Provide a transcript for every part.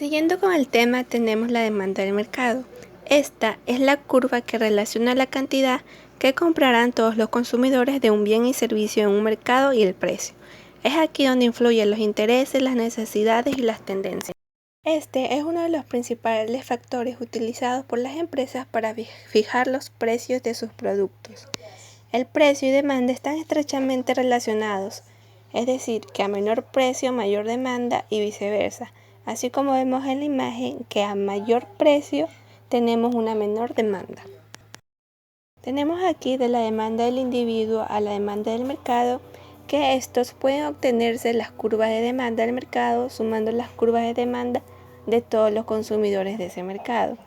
Siguiendo con el tema, tenemos la demanda del mercado. Esta es la curva que relaciona la cantidad que comprarán todos los consumidores de un bien y servicio en un mercado y el precio. Es aquí donde influyen los intereses, las necesidades y las tendencias. Este es uno de los principales factores utilizados por las empresas para fijar los precios de sus productos. El precio y demanda están estrechamente relacionados, es decir, que a menor precio, mayor demanda y viceversa, así como vemos en la imagen que a mayor precio tenemos una menor demanda. Tenemos aquí de la demanda del individuo a la demanda del mercado, que estos pueden obtenerse las curvas de demanda del mercado sumando las curvas de demanda de todos los consumidores de ese mercado.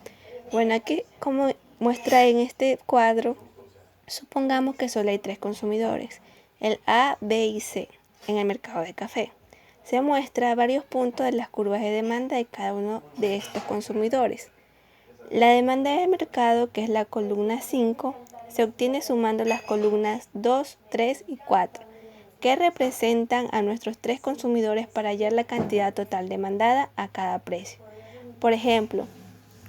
Bueno, aquí como muestra en este cuadro, supongamos que solo hay 3 consumidores, el A, B y C, en el mercado de café. Se muestra varios puntos de las curvas de demanda de cada uno de estos consumidores. La demanda de mercado, que es la columna 5, se obtiene sumando las columnas 2, 3 y 4, que representan a nuestros 3 consumidores para hallar la cantidad total demandada a cada precio. Por ejemplo,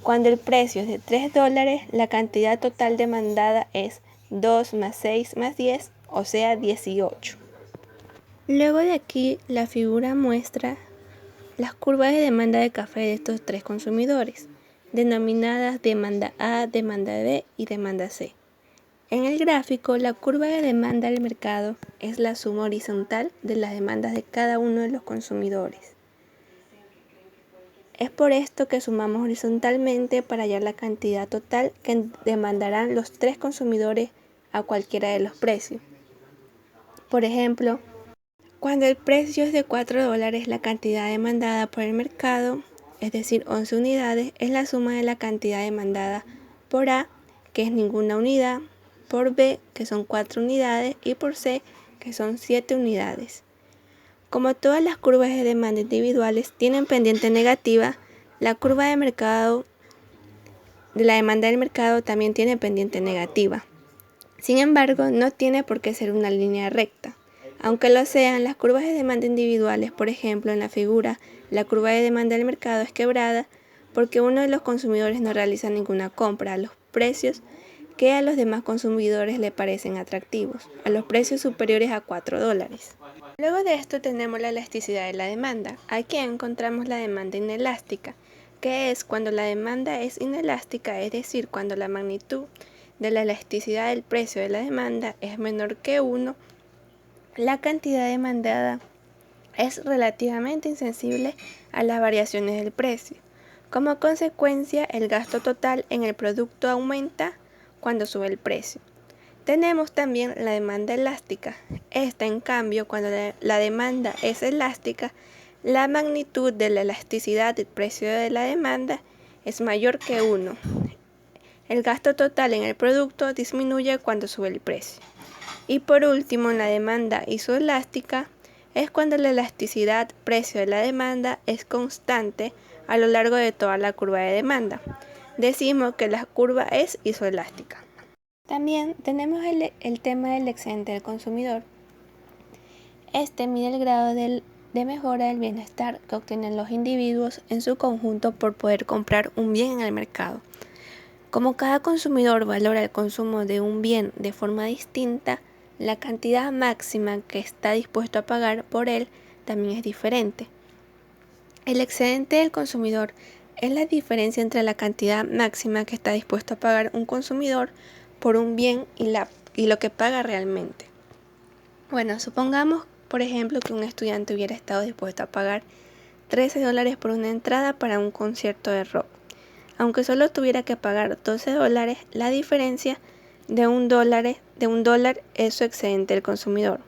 cuando el precio es de $3, la cantidad total demandada es 2 más 6 más 10, o sea 18. Luego de aquí, la figura muestra las curvas de demanda de café de estos 3 consumidores, denominadas demanda A, demanda B y demanda C. En el gráfico, la curva de demanda del mercado es la suma horizontal de las demandas de cada uno de los consumidores. Es por esto que sumamos horizontalmente para hallar la cantidad total que demandarán los 3 consumidores a cualquiera de los precios. Por ejemplo, cuando el precio es de $4, la cantidad demandada por el mercado, es decir, 11 unidades, es la suma de la cantidad demandada por A, que es ninguna unidad, por B, que son 4 unidades, y por C, que son 7 unidades. Como todas las curvas de demanda individuales tienen pendiente negativa, la curva de mercado de la demanda del mercado también tiene pendiente negativa. Sin embargo, no tiene por qué ser una línea recta. Aunque lo sean, las curvas de demanda individuales, por ejemplo, en la figura, la curva de demanda del mercado es quebrada porque uno de los consumidores no realiza ninguna compra a los precios que a los demás consumidores le parecen atractivos, a los precios superiores a $4. Luego de esto tenemos la elasticidad de la demanda. Aquí encontramos la demanda inelástica, que es cuando la demanda es inelástica, es decir, cuando la magnitud de la elasticidad del precio de la demanda es menor que 1, la cantidad demandada es relativamente insensible a las variaciones del precio. Como consecuencia, el gasto total en el producto aumenta cuando sube el precio. Tenemos también la demanda elástica. Esta, en cambio, cuando la demanda es elástica, la magnitud de la elasticidad del precio de la demanda es mayor que 1. El gasto total en el producto disminuye cuando sube el precio. Y por último, en la demanda isoelástica es cuando la elasticidad precio de la demanda es constante a lo largo de toda la curva de demanda. Decimos que la curva es isoelástica. También tenemos el tema del excedente del consumidor. Este mide el grado de mejora del bienestar que obtienen los individuos en su conjunto por poder comprar un bien en el mercado. Como cada consumidor valora el consumo de un bien de forma distinta, la cantidad máxima que está dispuesto a pagar por él también es diferente. El excedente del consumidor es la diferencia entre la cantidad máxima que está dispuesto a pagar un consumidor por un bien y lo que paga realmente. Bueno, supongamos, por ejemplo, que un estudiante hubiera estado dispuesto a pagar $13 por una entrada para un concierto de rock. Aunque solo tuviera que pagar $12, la diferencia de un dólar es su excedente del consumidor.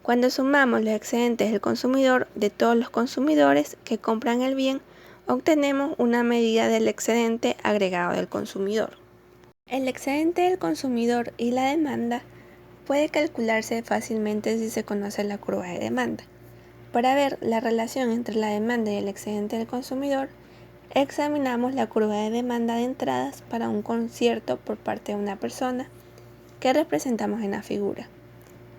Cuando sumamos los excedentes del consumidor de todos los consumidores que compran el bien, obtenemos una medida del excedente agregado del consumidor. El excedente del consumidor y la demanda puede calcularse fácilmente si se conoce la curva de demanda. Para ver la relación entre la demanda y el excedente del consumidor, examinamos la curva de demanda de entradas para un concierto por parte de una persona que representamos en la figura.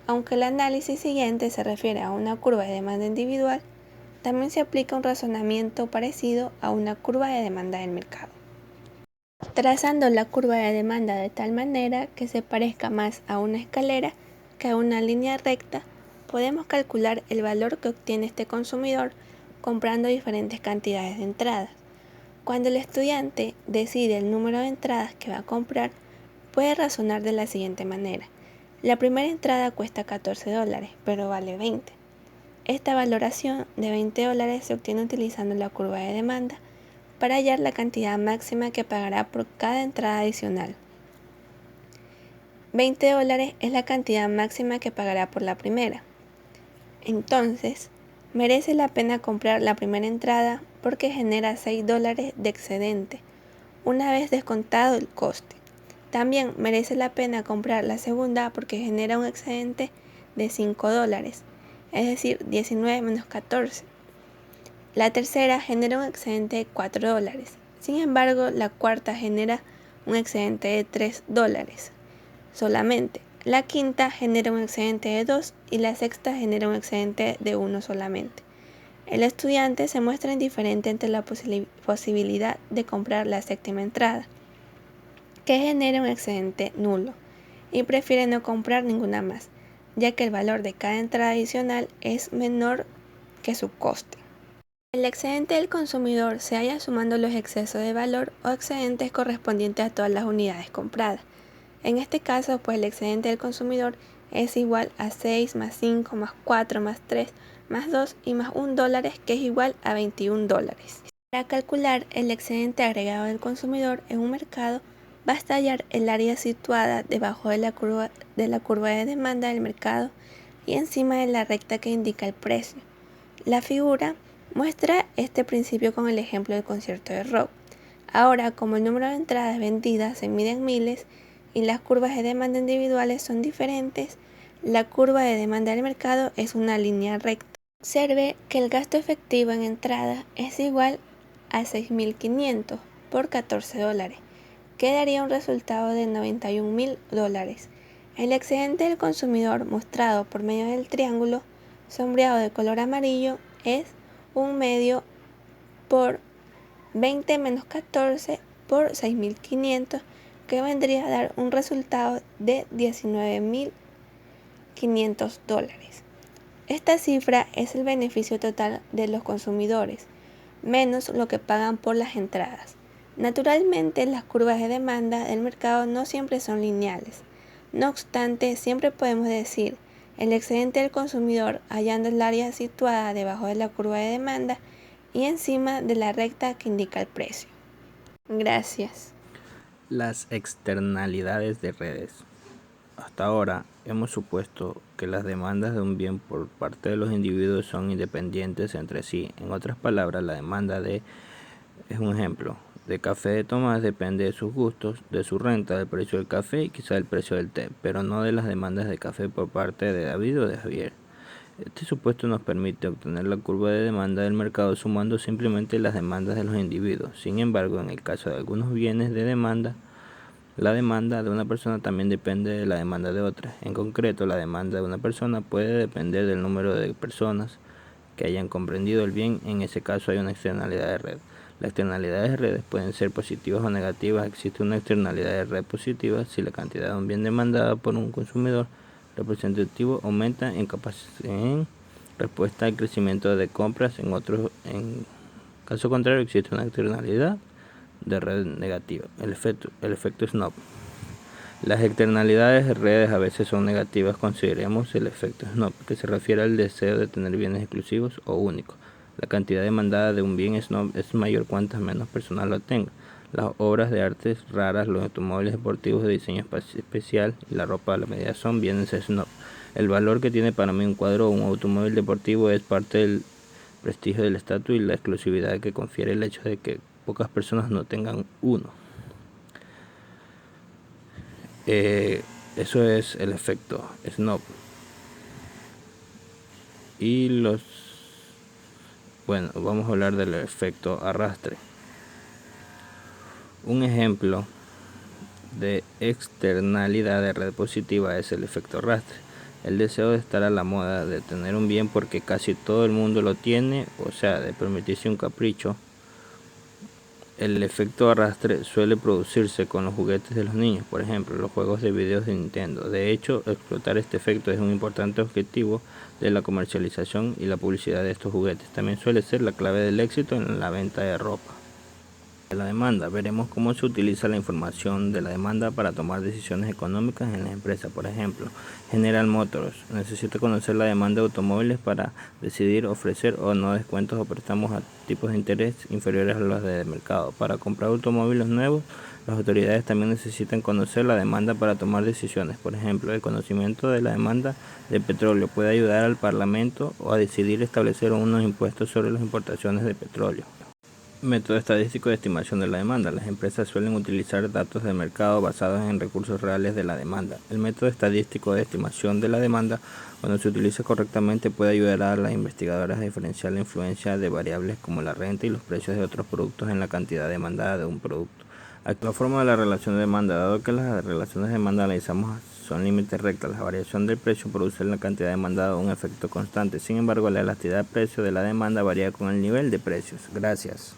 Aunque el análisis siguiente se refiere a una curva de demanda individual, también se aplica un razonamiento parecido a una curva de demanda del mercado. Trazando la curva de demanda de tal manera que se parezca más a una escalera que a una línea recta, podemos calcular el valor que obtiene este consumidor comprando diferentes cantidades de entradas. Cuando el estudiante decide el número de entradas que va a comprar, puede razonar de la siguiente manera. La primera entrada cuesta $14, pero vale 20. Esta valoración de $20 se obtiene utilizando la curva de demanda para hallar la cantidad máxima que pagará por cada entrada adicional. $20 es la cantidad máxima que pagará por la primera. Entonces, merece la pena comprar la primera entrada porque genera $6 de excedente, una vez descontado el coste. También merece la pena comprar la segunda porque genera un excedente de $5, es decir, 19 menos 14. La tercera genera un excedente de $4. Sin embargo, la cuarta genera un excedente de $3 solamente. La quinta genera un excedente de 2 y la sexta genera un excedente de 1 solamente. El estudiante se muestra indiferente ante la posibilidad de comprar la séptima entrada, que genera un excedente nulo, y prefiere no comprar ninguna más, ya que el valor de cada entrada adicional es menor que su coste. El excedente del consumidor se halla sumando los excesos de valor o excedentes correspondientes a todas las unidades compradas. En este caso, pues el excedente del consumidor es igual a 6 más 5 más 4 más 3 más 2 y más $1, que es igual a $21. Para calcular el excedente agregado del consumidor en un mercado, basta hallar el área situada debajo de la curva de demanda del mercado y encima de la recta que indica el precio. La figura muestra este principio con el ejemplo del concierto de rock. Ahora, como el número de entradas vendidas se mide en miles y las curvas de demanda individuales son diferentes, la curva de demanda del mercado es una línea recta. Observe que el gasto efectivo en entrada es igual a $6.500 por $14, que daría un resultado de $91.000. El excedente del consumidor mostrado por medio del triángulo sombreado de color amarillo es 1/2 por 20 menos 14 por 6.500, que vendría a dar un resultado de $19.500. Esta cifra es el beneficio total de los consumidores, menos lo que pagan por las entradas. Naturalmente, las curvas de demanda del mercado no siempre son lineales. No obstante, siempre podemos decir el excedente del consumidor hallando el área situada debajo de la curva de demanda y encima de la recta que indica el precio. Gracias. Las externalidades de redes. Hasta ahora hemos supuesto que las demandas de un bien por parte de los individuos son independientes entre sí. En otras palabras, la demanda es un ejemplo. De café de Tomás depende de sus gustos, de su renta, del precio del café y quizá del precio del té, pero no de las demandas de café por parte de David o de Javier. Este supuesto nos permite obtener la curva de demanda del mercado sumando simplemente las demandas de los individuos. Sin embargo, en el caso de algunos bienes de demanda, la demanda de una persona también depende de la demanda de otra. En concreto, la demanda de una persona puede depender del número de personas que hayan comprendido el bien. En ese caso hay una externalidad de red. Las externalidades de redes pueden ser positivas o negativas. Existe una externalidad de red positiva si la cantidad de un bien demandada por un consumidor representativo aumenta en respuesta al crecimiento de compras. En caso contrario, existe una externalidad de red negativa. El efecto Snob. Las externalidades de redes a veces son negativas. Consideremos el efecto Snob, que se refiere al deseo de tener bienes exclusivos o únicos. La cantidad demandada de un bien Snob es mayor cuantas menos personas lo tengan. Las obras de arte raras, los automóviles deportivos de diseño especial y la ropa a la medida son bienes Snob. El valor que tiene para mí un cuadro o un automóvil deportivo es parte del prestigio del estatus y la exclusividad que confiere el hecho de que pocas personas no tengan uno. Eso es el efecto Snob. Vamos a hablar del efecto arrastre. Un ejemplo de externalidad de red positiva es el efecto arrastre. el deseo de estar a la moda, de tener un bien porque casi todo el mundo lo tiene, o sea, de permitirse un capricho. El efecto arrastre suele producirse con los juguetes de los niños, por ejemplo, los juegos de videos de Nintendo. De hecho, explotar este efecto es un importante objetivo de la comercialización y la publicidad de estos juguetes. También suele ser la clave del éxito en la venta de ropa. De la demanda, veremos cómo se utiliza la información de la demanda para tomar decisiones económicas en la empresa. Por ejemplo, General Motors necesita conocer la demanda de automóviles para decidir ofrecer o no descuentos o préstamos a tipos de interés inferiores a los del mercado. Para comprar automóviles nuevos, las autoridades también necesitan conocer la demanda para tomar decisiones. Por ejemplo, el conocimiento de la demanda de petróleo puede ayudar al Parlamento a decidir establecer unos impuestos sobre las importaciones de petróleo. Método estadístico de estimación de la demanda. Las empresas suelen utilizar datos de mercado basados en recursos reales de la demanda. El método estadístico de estimación de la demanda, cuando se utiliza correctamente, puede ayudar a las investigadoras a diferenciar la influencia de variables como la renta y los precios de otros productos en la cantidad demandada de un producto. Aquí la forma de la relación de demanda. Dado que las relaciones de demanda analizamos son límites rectos, la variación del precio produce en la cantidad demandada un efecto constante. Sin embargo, la elasticidad del precio de la demanda varía con el nivel de precios. Gracias.